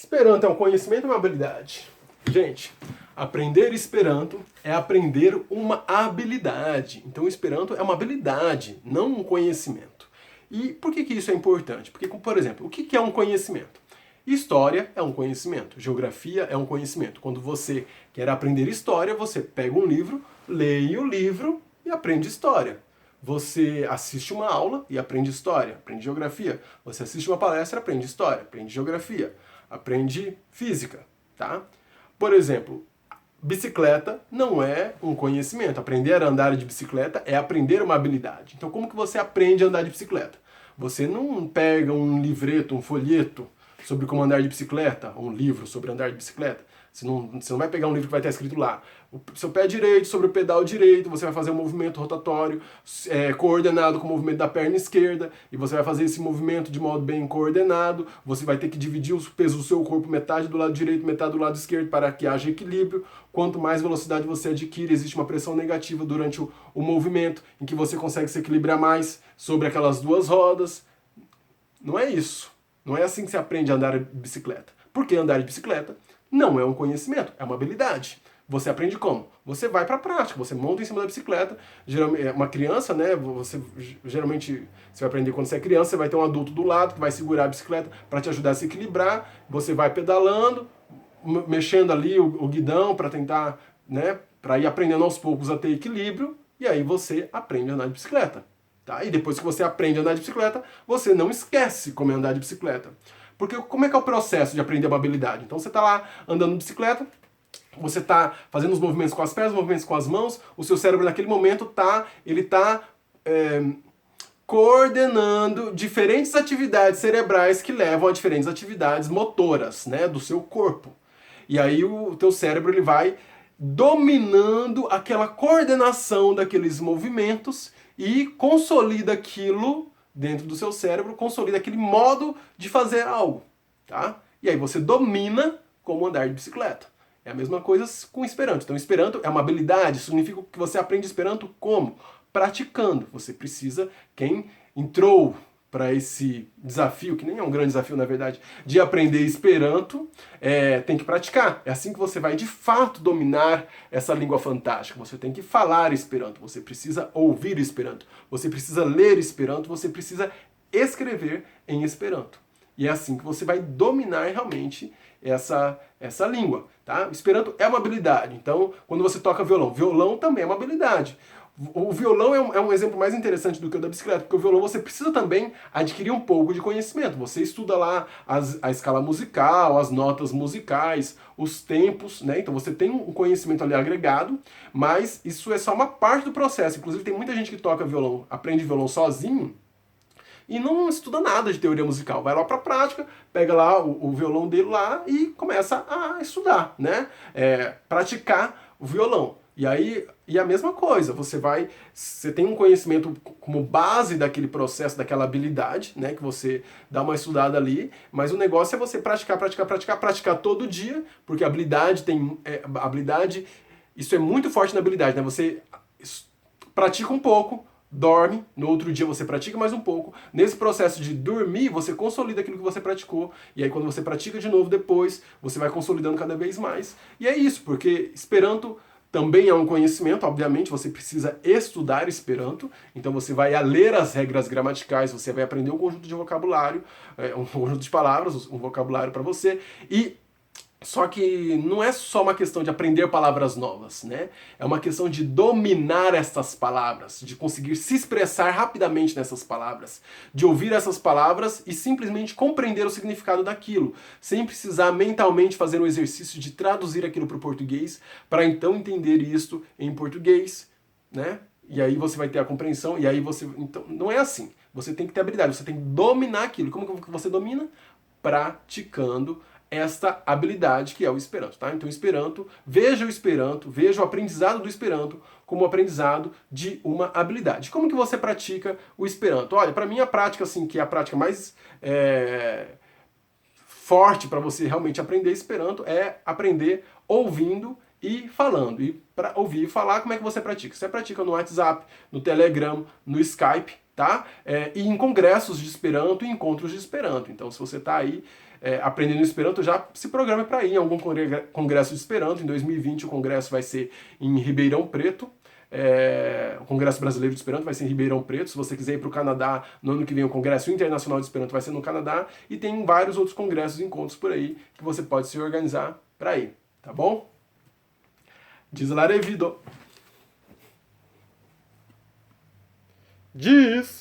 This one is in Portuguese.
Esperanto é um conhecimento ou uma habilidade? Gente, aprender Esperanto é aprender uma habilidade. Então, Esperanto é uma habilidade, não um conhecimento. E por que isso é importante? Porque, por exemplo, o que é um conhecimento? História é um conhecimento, geografia é um conhecimento. Quando você quer aprender história, você pega um livro, lê o livro e aprende história. Você assiste uma aula e aprende história, aprende geografia. Você assiste uma palestra, aprende história, aprende geografia, aprende física, tá? Por exemplo, bicicleta não é um conhecimento. Aprender a andar de bicicleta é aprender uma habilidade. Então, como que você aprende a andar de bicicleta? Você não pega um livreto, um folheto sobre como andar de bicicleta, um livro sobre andar de bicicleta. Você não vai pegar um livro que vai estar escrito lá. O seu pé direito sobre o pedal direito, você vai fazer um movimento rotatório coordenado com o movimento da perna esquerda, e você vai fazer esse movimento de modo bem coordenado. Você vai ter que dividir o peso do seu corpo, metade do lado direito, metade do lado esquerdo, para que haja equilíbrio. Quanto mais velocidade você adquire, existe uma pressão negativa durante o movimento, em que você consegue se equilibrar mais sobre aquelas duas rodas. Não é isso. Não é assim que se aprende a andar de bicicleta. Porque andar de bicicleta não é um conhecimento, é uma habilidade. Você aprende como? Você vai para a prática, você monta em cima da bicicleta. Geralmente, uma criança, né? Geralmente você vai aprender quando você é criança, você vai ter um adulto do lado que vai segurar a bicicleta para te ajudar a se equilibrar. Você vai pedalando, mexendo ali o guidão para tentar, né? Para ir aprendendo aos poucos a ter equilíbrio. E aí você aprende a andar de bicicleta. Tá? E depois que você aprende a andar de bicicleta, você não esquece como é andar de bicicleta. Porque como é que é o processo de aprender uma habilidade? Então você está lá andando de bicicleta, você está fazendo os movimentos com as pernas, os movimentos com as mãos, o seu cérebro naquele momento está coordenando diferentes atividades cerebrais que levam a diferentes atividades motoras, né, do seu corpo. E aí o teu cérebro ele vai dominando aquela coordenação daqueles movimentos e consolida aquilo dentro do seu cérebro, consolida aquele modo de fazer algo, tá? E aí você domina como andar de bicicleta. É a mesma coisa com Esperanto. Então, Esperanto é uma habilidade, significa que você aprende Esperanto como? Praticando. Você precisa, quem entrou para esse desafio, que nem é um grande desafio na verdade, de aprender Esperanto, tem que praticar. É assim que você vai de fato dominar essa língua fantástica. Você tem que falar Esperanto, você precisa ouvir Esperanto, você precisa ler Esperanto, você precisa escrever em Esperanto. E é assim que você vai dominar realmente essa língua, tá? Esperanto é uma habilidade. Então, quando você toca violão, violão também é uma habilidade. O violão é um exemplo mais interessante do que o da bicicleta, porque o violão você precisa também adquirir um pouco de conhecimento. Você estuda lá a escala musical, as notas musicais, os tempos, né? Então você tem um conhecimento ali agregado, mas isso é só uma parte do processo. Inclusive tem muita gente que toca violão, aprende violão sozinho, e não estuda nada de teoria musical. Vai lá pra prática, pega lá o violão dele lá e começa a estudar, né? Praticar o violão. E aí, a mesma coisa, você tem um conhecimento como base daquele processo, daquela habilidade, né, que você dá uma estudada ali, mas o negócio é você praticar todo dia, porque a habilidade isso é muito forte na habilidade, né? Você pratica um pouco, dorme, no outro dia você pratica mais um pouco. Nesse processo de dormir, você consolida aquilo que você praticou. E aí quando você pratica de novo depois, você vai consolidando cada vez mais. E é isso, porque Esperanto também é um conhecimento, obviamente, você precisa estudar Esperanto, então você vai ler as regras gramaticais, você vai aprender um conjunto de vocabulário, um conjunto de palavras, um vocabulário para você, e só que não é só uma questão de aprender palavras novas, né? É uma questão de dominar essas palavras, de conseguir se expressar rapidamente nessas palavras, de ouvir essas palavras e simplesmente compreender o significado daquilo, sem precisar mentalmente fazer um exercício de traduzir aquilo para o português, para então entender isto em português, né? E aí você vai ter a compreensão, e aí você... Então, não é assim. Você tem que ter habilidade, você tem que dominar aquilo. Como que você domina? Praticando esta habilidade que é o Esperanto, tá? Então, veja o aprendizado do Esperanto como o aprendizado de uma habilidade. Como que você pratica o Esperanto? Olha, para mim a prática, assim, que é a prática mais forte para você realmente aprender Esperanto é aprender ouvindo e falando. E para ouvir e falar, como é que você pratica? Você pratica no WhatsApp, no Telegram, no Skype, tá? E em congressos de Esperanto e encontros de Esperanto. Então, se você está aí aprendendo Esperanto, já se programe para ir em algum congresso de Esperanto. Em 2020 o congresso vai ser em Ribeirão Preto. O Congresso Brasileiro de Esperanto vai ser em Ribeirão Preto. Se você quiser ir para o Canadá, no ano que vem o Congresso Internacional de Esperanto vai ser no Canadá. E tem vários outros congressos e encontros por aí que você pode se organizar para ir, tá bom? Diz la revido. Diz!